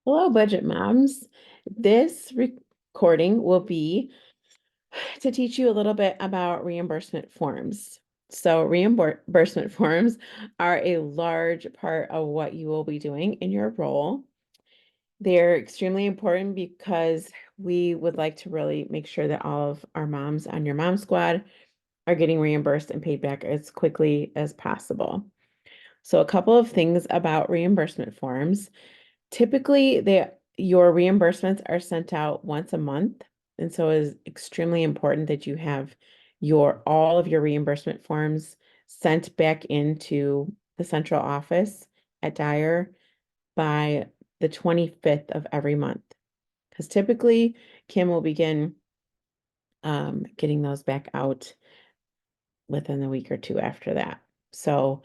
Hello, budget moms. This recording will be to teach you a little bit about reimbursement forms. So, reimbursement forms are a large part of what you will be doing in your role. They're extremely important because we would like to really make sure that all of our moms on your mom squad are getting reimbursed and paid back as quickly as possible. So, a couple of things about reimbursement forms. Typically, your reimbursements are sent out once a month, and so it is extremely important that you have your all of your reimbursement forms sent back into the central office at Dyer by the 25th of every month. Because typically, Kim will begin getting those back out within a week or two after that. So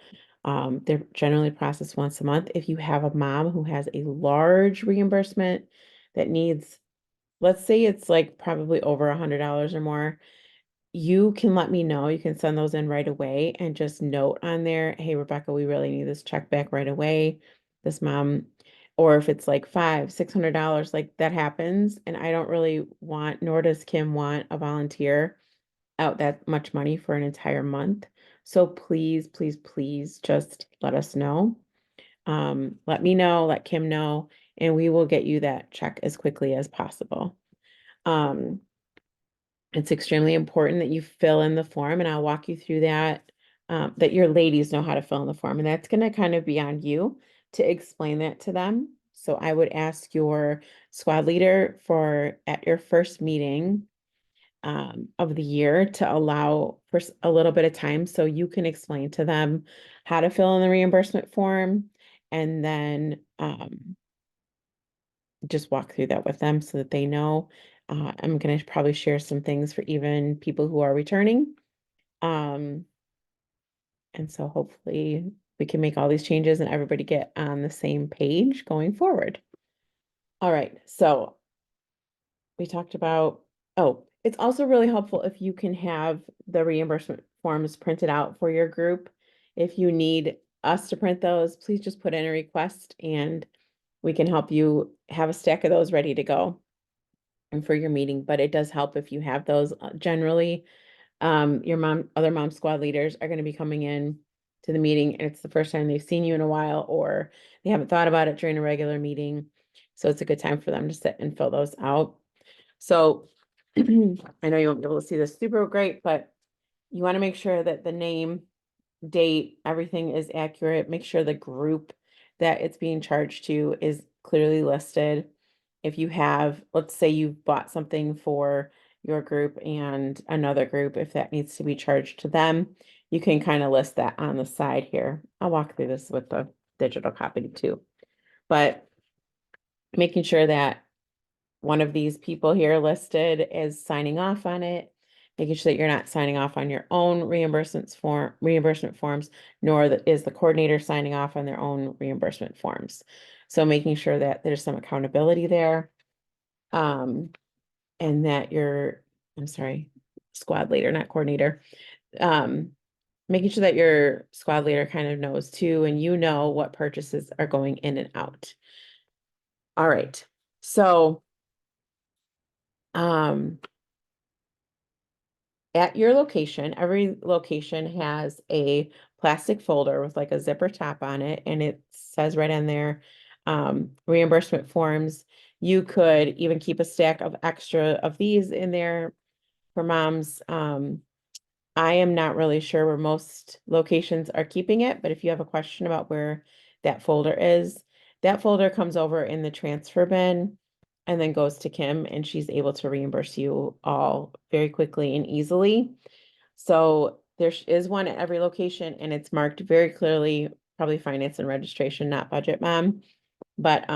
they're generally processed once a month. If you have a mom who has a large reimbursement that needs, let's say it's like probably over $100 or more, you can let me know. You can send those in right away and just note on there, hey, Rebecca, we really need this check back right away. This mom, or if it's like $600, like that happens. And I don't really want, nor does Kim want a volunteer out that much money for an entire month. So please, please, please just let us know. Let me know, let Kim know, and we will get you that check as quickly as possible. Um, it's extremely important that you fill in the form, and I'll walk you through that, that your ladies know how to fill in the form, and that's going to kind of be on you to explain that to them. So I would ask your squad leader for at your first meeting of the year to allow for a little bit of time so you can explain to them how to fill in the reimbursement form and then just walk through that with them so that they know. I'm going to probably share some things for even people who are returning. Um, and so hopefully we can make all these changes and everybody get on the same page going forward. All right, so we talked about, oh, it's also really helpful if you can have the reimbursement forms printed out for your group. If you need us to print those, please just put in a request and we can help you have a stack of those ready to go and for your meeting. But it does help if you have those. Generally, other mom squad leaders are going to be coming in to the meeting and it's the first time they've seen you in a while or they haven't thought about it during a regular meeting. So it's a good time for them to sit and fill those out. So I know you won't be able to see this super great, but you want to make sure that the name, date, everything is accurate. Make sure the group that it's being charged to is clearly listed. If you have, let's say you've bought something for your group and another group, if that needs to be charged to them, you can kind of list that on the side here. I'll walk through this with the digital copy too. But making sure that one of these people here listed is signing off on it, making sure that you're not signing off on your own reimbursement forms, nor is the coordinator signing off on their own reimbursement forms. So making sure that there's some accountability there. And that I'm sorry, squad leader, not coordinator. Um, making sure that your squad leader kind of knows too, and you know what purchases are going in and out. All right. So um at your location, every location has a plastic folder with like a zipper top on it, and it says right in there, reimbursement forms. You could even keep a stack of extra of these in there for moms. I am not really sure where most locations are keeping it, but if you have a question about where that folder is, that folder comes over in the transfer bin and then goes to Kim and she's able to reimburse you all very quickly and easily. So there is one at every location and it's marked very clearly, probably finance and registration, not budget mom. But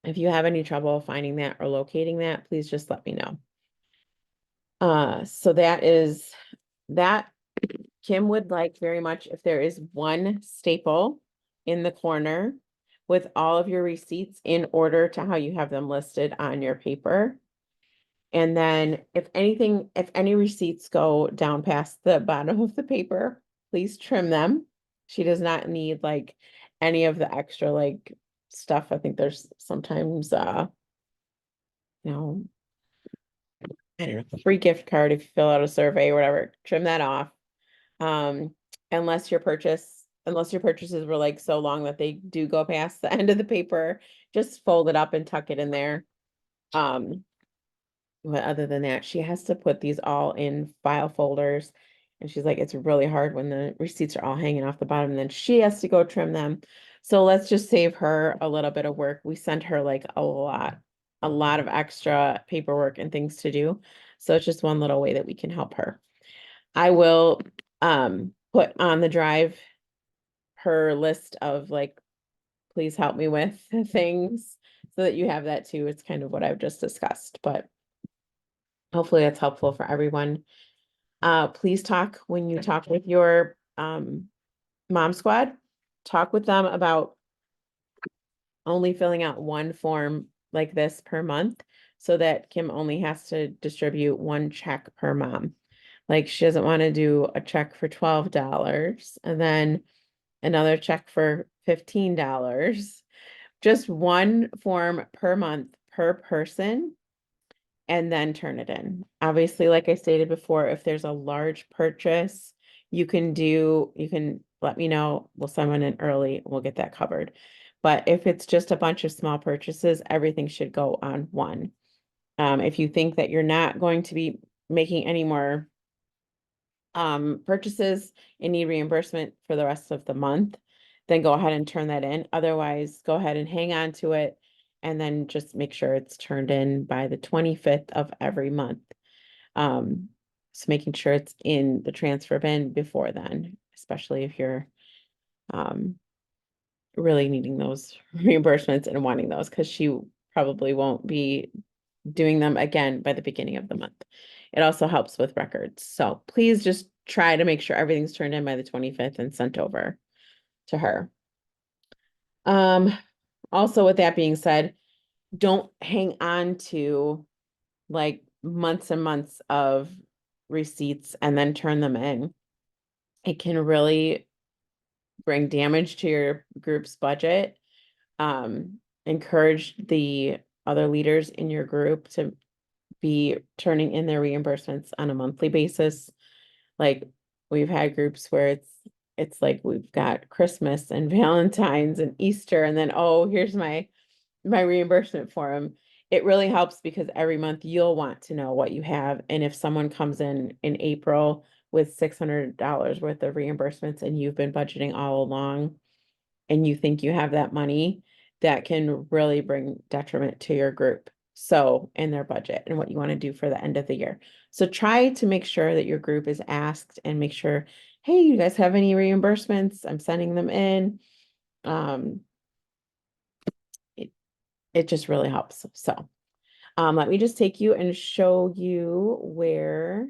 if you have any trouble finding that or locating that, please just let me know. So that Kim would like very much if there is one staple in the corner with all of your receipts in order to how you have them listed on your paper. And then if any receipts go down past the bottom of the paper, please trim them. She does not need like any of the extra like stuff. I think there's sometimes, you know, I don't know, free gift card if you fill out a survey or whatever, trim that off. Um, unless your purchases were like so long that they do go past the end of the paper, just fold it up and tuck it in there. Um, but other than that, she has to put these all in file folders. And she's like, it's really hard when the receipts are all hanging off the bottom, and then she has to go trim them. So let's just save her a little bit of work. We sent her like a lot of extra paperwork and things to do. So it's just one little way that we can help her. I will put on the drive her list of like, please help me with things so that you have that too. It's kind of what I've just discussed, but hopefully that's helpful for everyone. Please talk when you talk with your mom squad. Talk with them about only filling out one form like this per month so that Kim only has to distribute one check per mom. Like she doesn't want to do a check for $12 and then another check for $15. Just one form per month per person and then turn it in. Obviously, like I stated before, if there's a large purchase, you can let me know. We'll send one in early. We'll get that covered. But if it's just a bunch of small purchases, everything should go on one. If you think that you're not going to be making any more purchases and need reimbursement for the rest of the month, then go ahead and turn that in. Otherwise, go ahead and hang on to it and then just make sure it's turned in by the 25th of every month. So making sure it's in the transfer bin before then, especially if you're really needing those reimbursements and wanting those, because she probably won't be doing them again by the beginning of the month. It also helps with records. So please just try to make sure everything's turned in by the 25th and sent over to her. Also with that being said, don't hang on to like months and months of receipts and then turn them in. It can really bring damage to your group's budget. Encourage the other leaders in your group to be turning in their reimbursements on a monthly basis. Like we've had groups where it's like we've got Christmas and Valentine's and Easter, and then oh, here's my reimbursement form. It really helps because every month you'll want to know what you have. And if someone comes in April with $600 worth of reimbursements and you've been budgeting all along and you think you have that money, that can really bring detriment to your group. So in their budget and what you want to do for the end of the year. So try to make sure that your group is asked and make sure, hey, you guys have any reimbursements? I'm sending them in. It just really helps. So let me just take you and show you where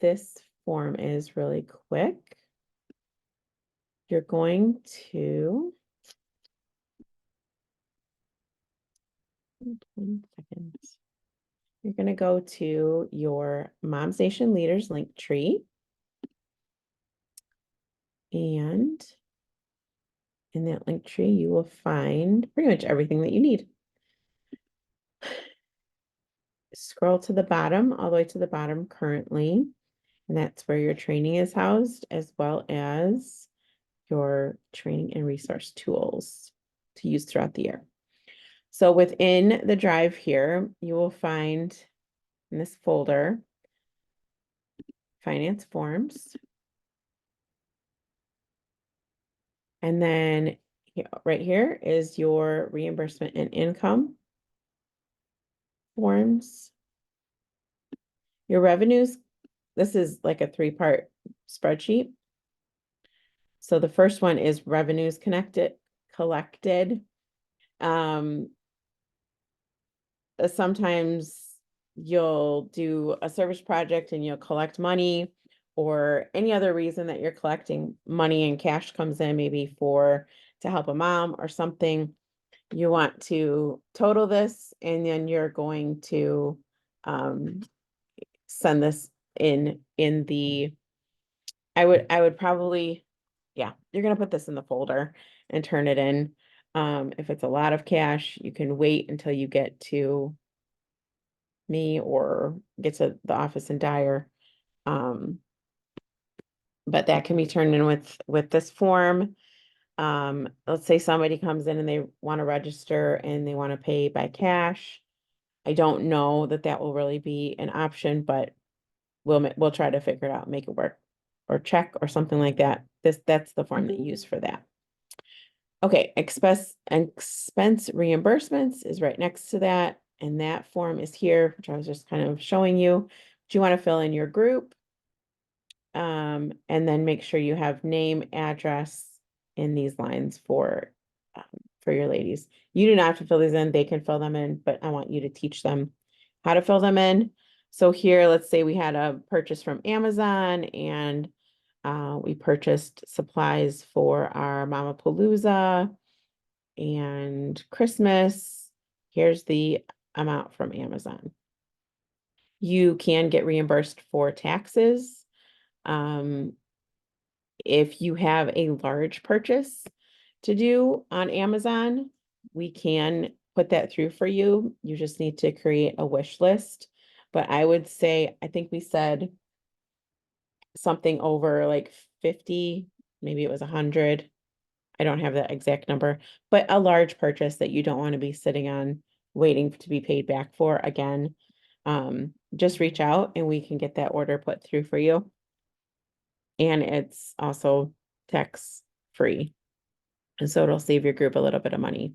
this form is really quick. You're going to, 1 second. You're going to go to your Moms Nation Leaders link tree. And in that link tree, you will find pretty much everything that you need. Scroll to the bottom, all the way to the bottom currently, and that's where your training is housed, as well as your training and resource tools to use throughout the year. So within the drive here, you will find in this folder, finance forms. And then right here is your reimbursement and income forms. Your revenues, this is like a 3-part spreadsheet. So the first one is revenues collected. Sometimes you'll do a service project and you'll collect money, or any other reason that you're collecting money and cash comes in, maybe to help a mom or something. You want to total this, and then you're going to send this in the, I would probably, yeah, you're gonna put this in the folder and turn it in. If it's a lot of cash, you can wait until you get to me or get to the office in Dyer. But that can be turned in with this form. Let's say somebody comes in and they want to register and they want to pay by cash. I don't know that that will really be an option, but we'll try to figure it out, make it work, or check or something like that. That's the form that you use for that. Okay, expense reimbursements is right next to that, and that form is here, which I was just kind of showing you. Do you want to fill in your group? And then make sure you have name, address in these lines for your ladies. You do not have to fill these in, they can fill them in, but I want you to teach them how to fill them in. So here, let's say we had a purchase from Amazon and we purchased supplies for our Mamapalooza and Christmas. Here's the amount from Amazon. You can get reimbursed for taxes. If you have a large purchase to do on Amazon, we can put that through for you. You just need to create a wish list. But I would say, I think we said something over like 50, maybe it was 100. I don't have the exact number, but a large purchase that you don't want to be sitting on waiting to be paid back for again. Just reach out and we can get that order put through for you. And it's also tax free. And so it'll save your group a little bit of money.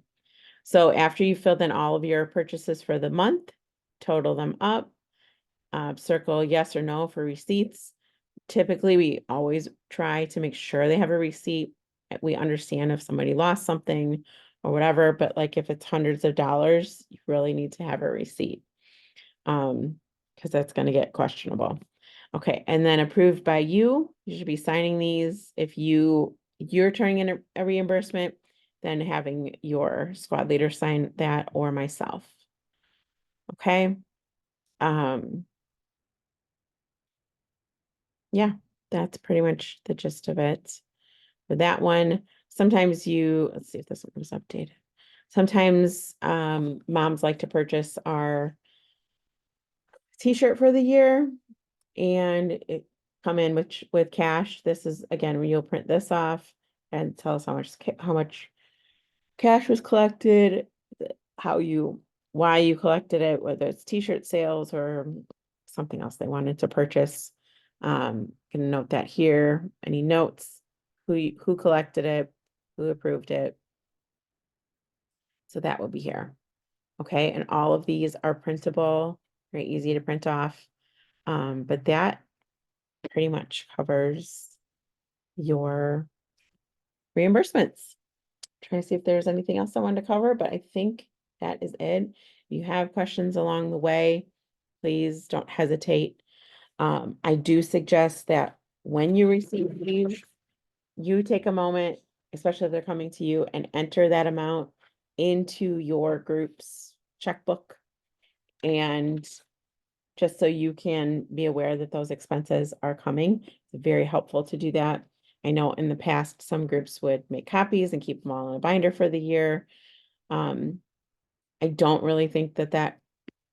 So after you filled in all of your purchases for the month, total them up, circle yes or no for receipts. Typically, we always try to make sure they have a receipt. We understand if somebody lost something or whatever, but like if it's hundreds of dollars, you really need to have a receipt. Because that's going to get questionable. Okay, and then approved by you. You should be signing these. If you're turning in a reimbursement, then having your squad leader sign that or myself. Okay. Yeah, that's pretty much the gist of it. For that one, sometimes let's see if this one was updated. Sometimes moms like to purchase our t-shirt for the year and it come in with cash. This is again where you'll print this off and tell us how much cash was collected, why you collected it, whether it's t-shirt sales or something else they wanted to purchase. Can note that here. Any notes, who collected it, who approved it. So that will be here. Okay, and all of these are printable, very easy to print off. But that pretty much covers your reimbursements. Trying to see if there's anything else I wanted to cover, but I think that is it. If you have questions along the way, please don't hesitate. I do suggest that when you receive these, you take a moment, especially if they're coming to you, and enter that amount into your group's checkbook. And just so you can be aware that those expenses are coming. It's very helpful to do that. I know in the past, some groups would make copies and keep them all in a binder for the year. I don't really think that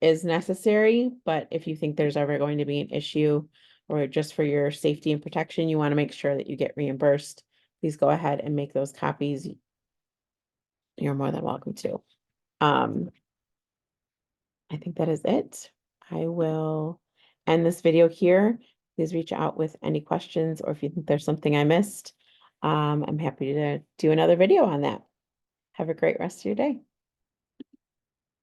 is necessary, but if you think there's ever going to be an issue or just for your safety and protection, you want to make sure that you get reimbursed, please go ahead and make those copies. You're more than welcome to. I think that is it. I will end this video here. Please reach out with any questions or if you think there's something I missed. I'm happy to do another video on that. Have a great rest of your day.